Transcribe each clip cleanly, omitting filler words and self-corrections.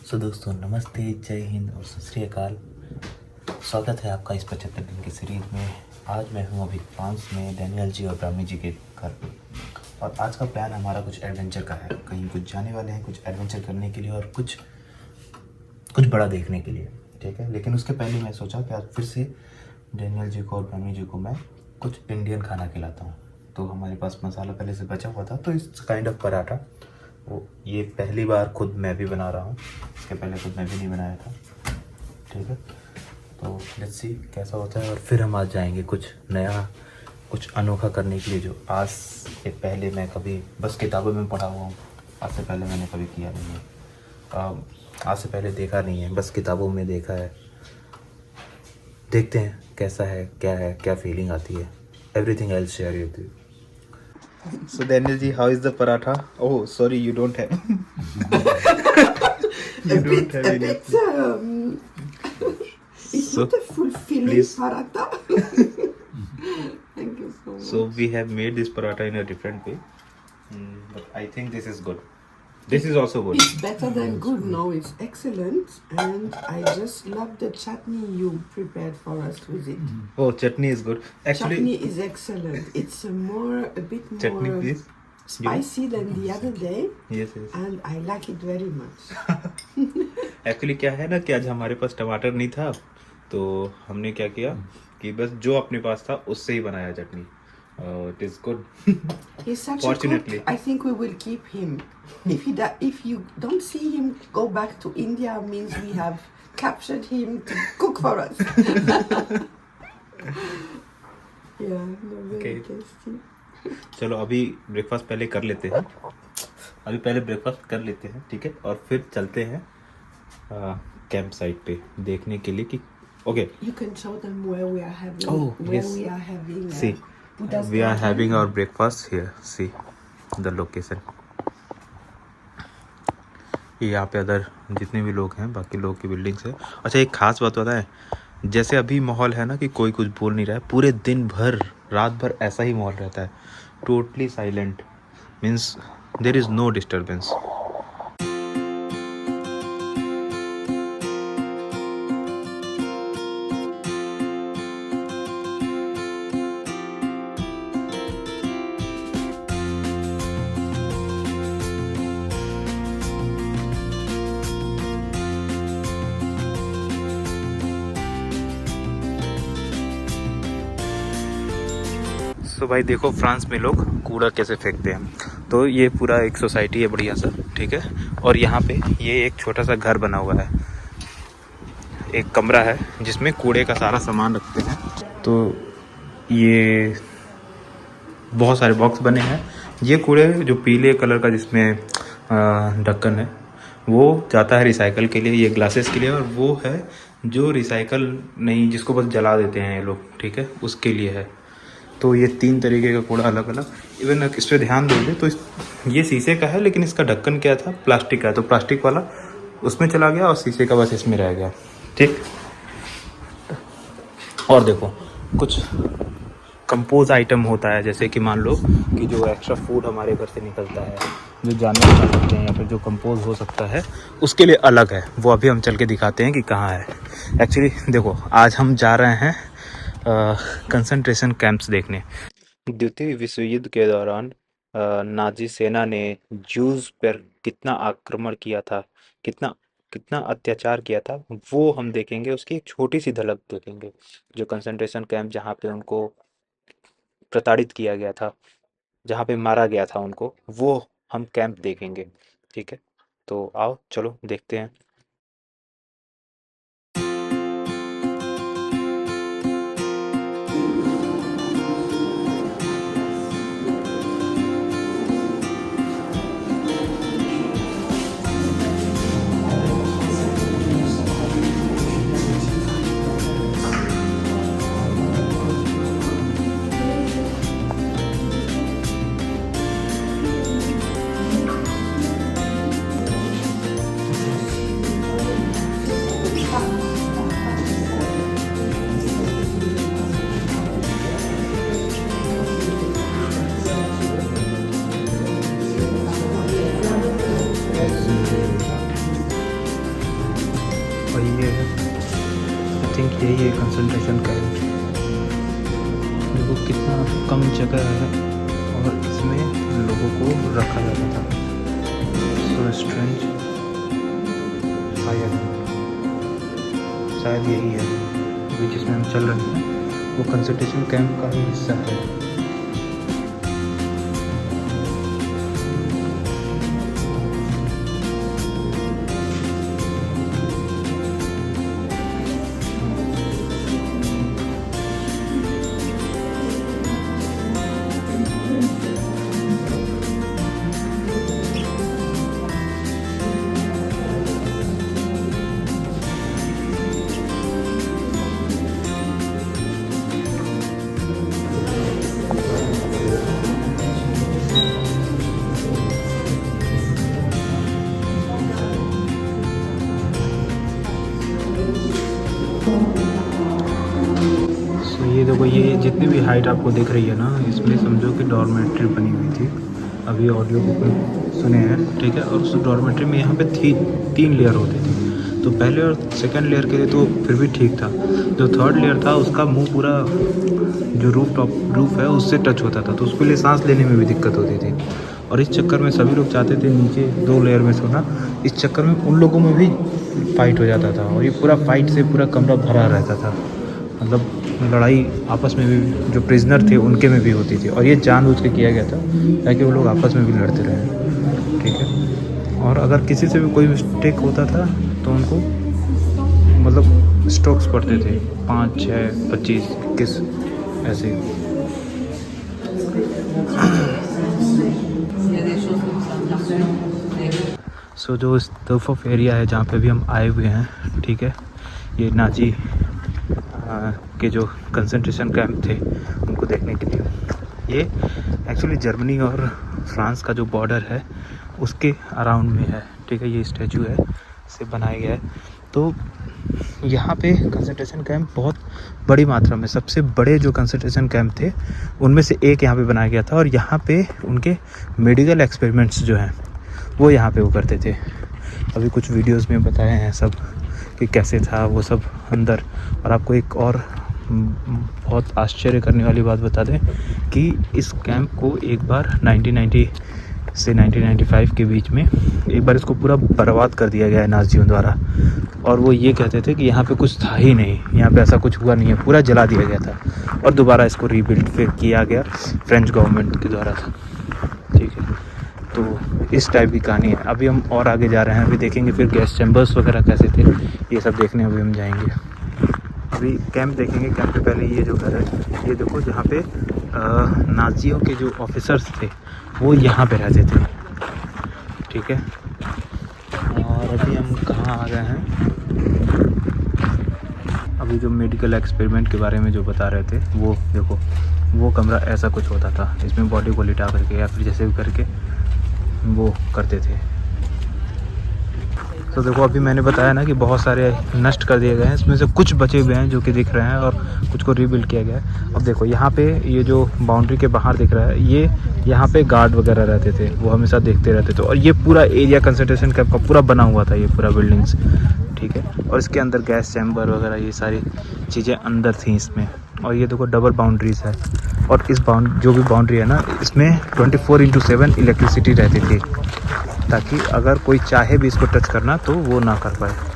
सो दोस्तों नमस्ते, जय हिंद और सत श्री अकाल। स्वागत है आपका इस 75 दिन की सीरीज में। आज मैं हूँ अभी फ्रांस में डैनियल जी और ब्राह्मी जी के घर पे। और आज का प्लान हमारा कुछ एडवेंचर का है। कहीं कुछ जाने वाले हैं, कुछ एडवेंचर करने के लिए और कुछ बड़ा देखने के लिए, ठीक है। लेकिन उसके पहले मैं सोचा कि आज फिर से डैनियल जी को और ब्राह्मी जी को मैं कुछ इंडियन खाना खिलाता हूँ। तो हमारे पास मसाला पहले से बचा हुआ था, तो इस काइंड ऑफ पराठा वो ये पहली बार खुद मैं भी बना रहा हूँ। इसके पहले खुद मैं भी नहीं बनाया था, ठीक है। तो लेट्स सी कैसा होता है और फिर हम आज जाएंगे कुछ नया, कुछ अनोखा करने के लिए जो आज से पहले मैं कभी बस किताबों में पढ़ा हुआ हूँ। आज से पहले मैंने कभी किया नहीं है, आज से पहले देखा नहीं है, बस किताबों में देखा है। देखते हैं कैसा है, क्या फीलिंग आती है। Everything I will share with you. So Daniel ji, how is the paratha? Oh, sorry, you don't have. You don't have any. It's So, not a fulfilling please. paratha. Thank you so much. So we have made this paratha in a different way, but I think this is good. This is also good. It's better than good. No, it's excellent, and I just love the chutney you prepared for us with it. Oh, chutney is good. Actually, Chutney is excellent. It's a bit chutney, more please. spicy than the other day, Yes, yes. and I like it very much. Actually क्या है ना कि आज हमारे पास टमाटर नहीं था, तो हमने क्या किया कि बस जो अपने पास था उससे ही बनाया चटनी। It is good. He's such Fortunately. a cook. I think we will keep him. If you don't see him go back to India, means we have captured him to cook for us. Yeah, no, very Okay. tasty. चलो अभी breakfast पहले कर लेते हैं। ठीक है, और फिर चलते हैं कैंप साइट पे देखने के लिए कि okay. You can show them where we are having. Oh, where yes. we are having. See, Buddha's we are garden. having our breakfast here. See the location. ये यहाँ पे अदर जितने भी लोग हैं, बाकी लोग की बिल्डिंग्स है। अच्छा, एक खास बात बताएं, जैसे अभी माहौल है ना कि कोई कुछ बोल नहीं रहा है, पूरे दिन भर रात भर ऐसा ही माहौल रहता है, totally silent, means there is no disturbance. तो भाई देखो फ्रांस में लोग कूड़ा कैसे फेंकते हैं। तो ये पूरा एक सोसाइटी है बढ़िया सा, ठीक है। और यहाँ पे ये एक छोटा सा घर बना हुआ है, एक कमरा है जिसमें कूड़े का सारा सामान रखते हैं। तो ये बहुत सारे बॉक्स बने हैं। ये कूड़े जो पीले कलर का जिसमें ढक्कन है वो जाता है रिसाइकल के लिए, ये ग्लासेस के लिए। और वो है जो रिसाइकल नहीं, जिसको बस जला देते हैं ये लोग, ठीक है, उसके लिए है। तो ये 3 तरीके का कूड़ा अलग अलग। इवन इस पर ध्यान दोगे तो ये शीशे का है, लेकिन इसका ढक्कन क्या था, प्लास्टिक का है। तो प्लास्टिक वाला उसमें चला गया और शीशे का बस इसमें रह गया, ठीक। और देखो कुछ कंपोज आइटम होता है, जैसे कि मान लो कि जो एक्स्ट्रा फूड हमारे घर से निकलता है, जो जानवर खा सकते हैं या फिर जो कंपोज हो सकता है, उसके लिए अलग है। वो अभी हम चल के दिखाते हैं कि कहाँ है। एक्चुअली देखो, आज हम जा रहे हैं कंसंट्रेशन कैंप्स देखने। द्वितीय विश्व युद्ध के दौरान नाजी सेना ने ज्यूज पर कितना आक्रमण किया था, कितना कितना अत्याचार किया था, वो हम देखेंगे। उसकी एक छोटी सी झलक देखेंगे, जो कंसंट्रेशन कैंप जहाँ पे उनको प्रताड़ित किया गया था, जहाँ पे मारा गया था उनको, वो हम कैंप देखेंगे, ठीक है। तो आओ चलो देखते हैं। और ये आई थिंक यही है कंसंट्रेशन कैंप। देखो कितना कम जगह है और इसमें लोगों को रखा जाता था। सो स्ट्रेंज, शायद यही है अभी जिसमें हम चल रहे हैं, वो कंसंट्रेशन कैंप का ही हिस्सा है। ये देखो, ये जितनी भी हाइट आपको दिख रही है ना, इसमें समझो कि डॉर्मेट्री बनी हुई थी। अभी ऑडियो बुक में सुने हैं, ठीक है। और उस डॉर्मेट्री में यहाँ पे 3 लेयर होते थे। तो पहले और सेकंड लेयर के लिए तो फिर भी ठीक था। जो थर्ड लेयर था उसका मुंह पूरा जो रूफ है उससे टच होता था, तो उसके लिए सांस लेने में भी दिक्कत होती थी। और इस चक्कर में सभी लोग चाहते थे नीचे 2 लेयर में सोना। इस चक्कर में उन लोगों में भी फाइट हो जाता था और ये पूरा फाइट से पूरा कमरा भरा रहता था। मतलब लड़ाई आपस में भी जो प्रिजनर थे उनके में भी होती थी, और ये जानबूझ के किया गया था ताकि वो लोग आपस में भी लड़ते रहें, ठीक है। और अगर किसी से भी कोई मिस्टेक होता था तो उनको मतलब स्ट्रोक्स पड़ते थे, 5, 6, 25, 21 ऐसे। सो जो इस तरफ ऑफ एरिया है जहाँ पे भी हम आए हुए हैं, ठीक है, ये नाजी के जो कंसंट्रेशन कैंप थे उनको देखने के लिए। ये एक्चुअली जर्मनी और फ्रांस का जो बॉर्डर है उसके अराउंड में है, ठीक है। ये स्टैचू है, इसे बनाया गया है। तो यहाँ पे कंसंट्रेशन कैंप बहुत बड़ी मात्रा में, सबसे बड़े जो कंसंट्रेशन कैंप थे उनमें से एक यहाँ पे बनाया गया था। और यहाँ पे उनके मेडिकल एक्सपेरिमेंट्स जो हैं वो यहाँ पे वो करते थे। अभी कुछ वीडियोस में बताए हैं सब कि कैसे था वो सब अंदर। और आपको एक और बहुत आश्चर्य करने वाली बात बता दें कि इस कैंप को एक बार 1990 से 1995 के बीच में एक बार इसको पूरा बर्बाद कर दिया गया है नाजियों द्वारा। और वो ये कहते थे कि यहाँ पे कुछ था ही नहीं, यहाँ पे ऐसा कुछ हुआ नहीं है, पूरा जला दिया गया था। और दोबारा इसको रीबिल्ड फिर किया गया फ्रेंच गवर्नमेंट के द्वारा था, ठीक है। तो इस टाइप की कहानी है। अभी हम और आगे जा रहे हैं, अभी देखेंगे फिर गैस चैम्बर्स वगैरह कैसे थे, ये सब देखने अभी हम जाएंगे। अभी कैंप देखेंगे। कैंप के पहले ये जो घर है, ये देखो, जहाँ पे नाजियों के जो ऑफिसर्स थे वो यहाँ पे रहते थे, ठीक है। और अभी हम कहाँ आ गए हैं, अभी जो मेडिकल एक्सपेरिमेंट के बारे में जो बता रहे थे वो देखो, वो कमरा ऐसा कुछ होता था। इसमें बॉडी को लिटा करके या फिर जैसे भी करके वो करते थे। तो देखो, अभी मैंने बताया ना कि बहुत सारे नष्ट कर दिए गए हैं, इसमें से कुछ बचे हुए हैं जो कि दिख रहे हैं और कुछ को रीबिल्ड किया गया है। अब देखो यहाँ पे ये जो बाउंड्री के बाहर दिख रहा है, ये यहाँ पे गार्ड वगैरह रहते थे, वो हमेशा देखते रहते थे। और ये पूरा एरिया कंसंट्रेशन कैंप का पूरा बना हुआ था, ये पूरा बिल्डिंग्स, ठीक है। और इसके अंदर गैस चैम्बर वगैरह ये सारी चीज़ें अंदर थी इसमें। और ये देखो डबल बाउंड्रीज है। और इस जो भी बाउंड्री है ना, इसमें 24/7 इलेक्ट्रिसिटी रहती थी, ताकि अगर कोई चाहे भी इसको टच करना तो वो ना कर पाए।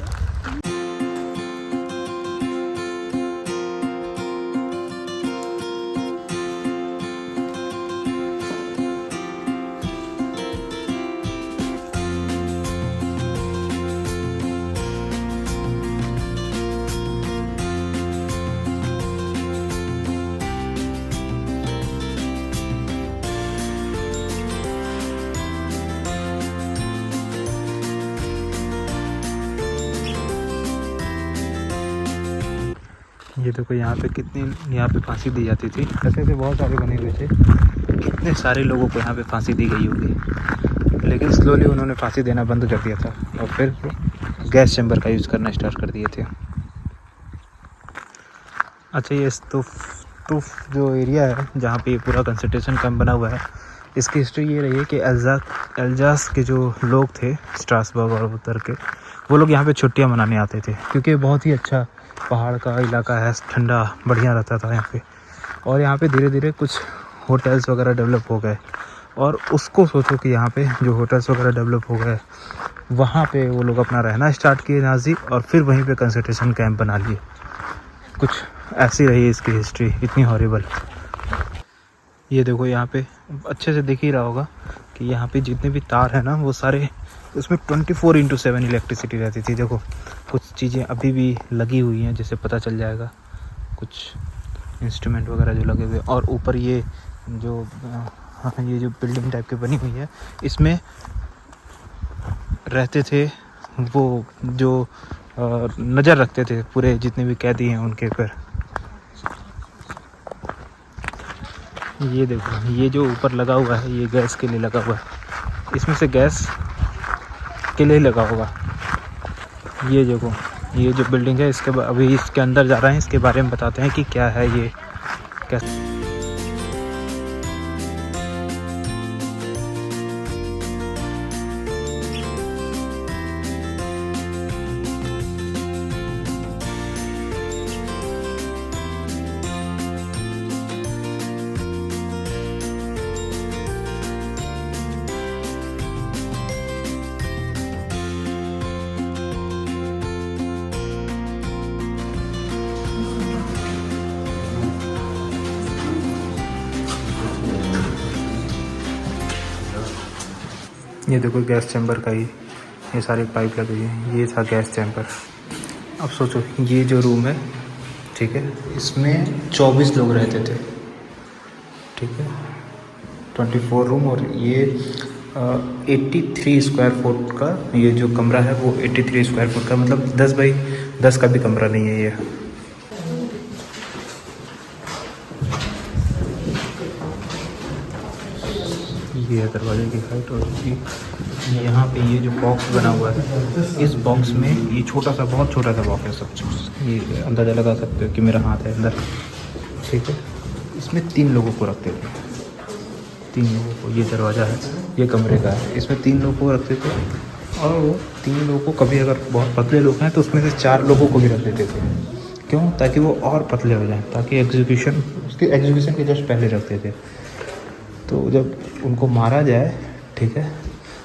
ये देखो यहाँ पे कितनी, यहाँ पे फांसी दी जाती थी। ऐसे ऐसे बहुत सारे बने हुए थे, कितने सारे लोगों को यहाँ पे फांसी दी गई होगी। लेकिन स्लोली उन्होंने फांसी देना बंद कर दिया था और फिर गैस चैम्बर का यूज़ करना स्टार्ट कर दिए थे। अच्छा, ये तो जो एरिया है जहाँ पे ये पूरा कंसंट्रेशन कैंप बना हुआ है, इसकी हिस्ट्री ये रही है कि एल्जास के जो लोग थे स्ट्रासबर्ग और उधर के, वो लोग यहाँ पे छुट्टियाँ मनाने आते थे क्योंकि बहुत ही अच्छा पहाड़ का इलाका है, ठंडा बढ़िया रहता था यहाँ पे। और यहाँ पे धीरे धीरे कुछ होटल्स वगैरह डेवलप हो गए, और उसको सोचो कि यहाँ पे जो होटल्स वगैरह डेवलप हो गए, वहाँ पे वो लोग अपना रहना स्टार्ट किए नाजी, और फिर वहीं पे कंसंट्रेशन कैंप बना लिए। कुछ ऐसी रही इसकी हिस्ट्री, इतनी हॉरिबल। ये देखो यहाँ पे अच्छे से दिख ही रहा होगा कि यहाँ पे जितने भी तार हैं ना, वो सारे, उसमें 24/7 इलेक्ट्रिसिटी रहती थी। देखो कुछ चीज़ें अभी भी लगी हुई हैं, जिससे पता चल जाएगा, कुछ इंस्ट्रूमेंट वगैरह जो लगे हुए। और ऊपर ये जो ये जो बिल्डिंग टाइप की बनी हुई है, इसमें रहते थे वो जो नज़र रखते थे पूरे जितने भी कैदी हैं उनके ऊपर। ये देखो, ये जो ऊपर लगा हुआ है, ये गैस के लिए लगा हुआ है, इसमें से गैस के लिए लगा होगा। ये देखो, ये जो बिल्डिंग है, इसके अभी इसके अंदर जा रहे हैं, इसके बारे में बताते हैं कि क्या है ये, कैसे। ये देखो गैस चैम्बर का ही, ये सारी पाइप लगी है, ये था गैस चैम्बर। अब सोचो, ये जो रूम है, ठीक है, इसमें 24 लोग रहते थे, ठीक है, 24 रूम। और ये 83 स्क्वायर फुट का ये जो कमरा है, वो 83 स्क्वायर फुट का, मतलब 10 बाई 10 का भी कमरा नहीं है ये। ये है दरवाजे की हाइट। और यहाँ पे ये जो बॉक्स बना हुआ है, इस बॉक्स में ये छोटा सा, बहुत छोटा सा बॉक्स है, सब ये अंदाज़ा लगा सकते हो कि मेरा हाथ है अंदर, ठीक है। इसमें 3 लोगों को रखते थे, 3 लोगों को। ये दरवाज़ा है, ये कमरे का है, इसमें 3 लोगों को रखते थे। और वो 3 लोगों को, कभी अगर बहुत पतले लोग हैं तो उसमें से 4 लोगों को भी रख देते थे। क्यों? ताकि वो और पतले हो जाएं, ताकि एग्जीक्यूशन के जस्ट पहले रखते थे। तो जब उनको मारा जाए, ठीक है,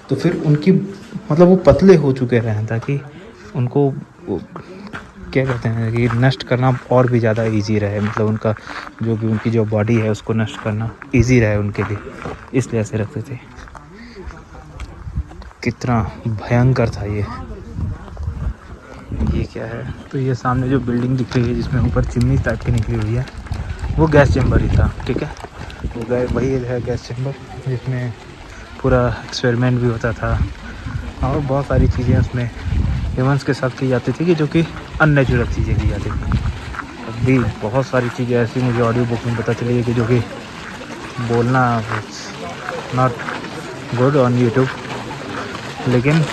तो फिर उनकी, मतलब वो पतले हो चुके रहें, ताकि उनको क्या कहते हैं कि नष्ट करना और भी ज़्यादा इजी रहे, मतलब उनका जो भी, उनकी जो बॉडी है उसको नष्ट करना इजी रहे उनके लिए, इसलिए ऐसे रखते थे। कितना भयंकर था ये क्या है? तो ये सामने जो बिल्डिंग दिख रही है, जिसमें ऊपर चिमनी टाइप की निकली हुई है, वो गैस चैम्बर ही था, ठीक है। वो वही है गैस चैम्बर, जिसमें पूरा एक्सपेरिमेंट भी होता था, और बहुत सारी चीज़ें उसमें ह्यूमंस के साथ की जाती थी, कि जो कि अननेचुरल चीज़ें की जाती थी। अभी बहुत सारी चीज़ें ऐसी मुझे ऑडियो बुक में पता चली है कि जो कि बोलना नॉट गुड ऑन यूट्यूब, लेकिन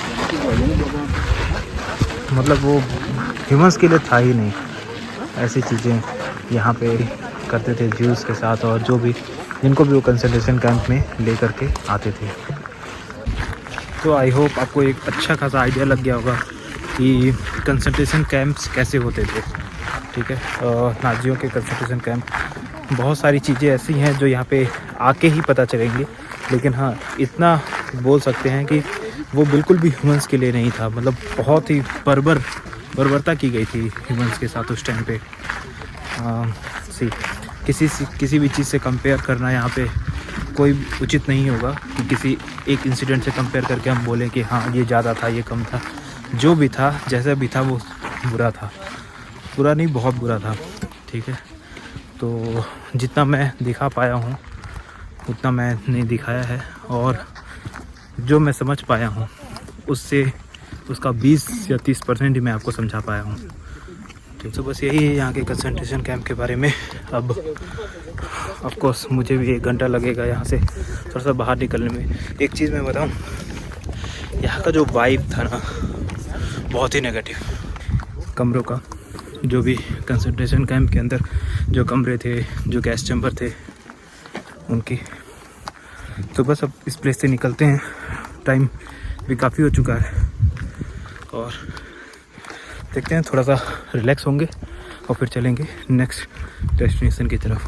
मतलब वो ह्यूमंस के लिए था ही नहीं। ऐसी चीज़ें यहाँ पे करते थे ज्यूस के साथ, और जो भी, जिनको भी वो कंसंट्रेशन कैंप में ले करके आते थे। तो आई होप आपको एक अच्छा खासा आइडिया लग गया होगा कि कंसंट्रेशन कैंप्स कैसे होते थे, ठीक है। नाजियों के कंसंट्रेशन कैंप, बहुत सारी चीज़ें ऐसी हैं जो यहाँ पे आके ही पता चलेंगी, लेकिन हाँ, इतना बोल सकते हैं कि वो बिल्कुल भी ह्यूमंस के लिए नहीं था। मतलब बहुत ही बर्बरता की गई थी ह्यूमंस के साथ उस टाइम पे। किसी भी चीज़ से कंपेयर करना यहाँ पे कोई उचित नहीं होगा, कि किसी एक इंसिडेंट से कंपेयर करके हम बोलें कि हाँ ये ज़्यादा था, ये कम था। जो भी था, जैसा भी था, वो बुरा था। बुरा नहीं, बहुत बुरा था, ठीक है। तो जितना मैं दिखा पाया हूँ उतना मैंने दिखाया है, और जो मैं समझ पाया हूँ उससे उसका 20 या 30% ही मैं आपको समझा पाया हूँ, ठीक। तो बस यही है यहाँ के कंसंट्रेशन कैंप के बारे में। अब ऑफ कोर्स मुझे भी 1 घंटा लगेगा यहाँ से थोड़ा सा बाहर निकलने में। एक चीज़ मैं बताऊँ, यहाँ का जो वाइब था ना, बहुत ही नेगेटिव। कमरों का, जो भी कंसंट्रेशन कैंप के अंदर जो कमरे थे, जो गैस चैम्बर थे, उनकी तो बस अब इस प्लेस से निकलते हैं, टाइम भी काफ़ी हो चुका है और देखते हैं, थोड़ा सा रिलैक्स होंगे और फिर चलेंगे नेक्स्ट डेस्टिनेशन की तरफ।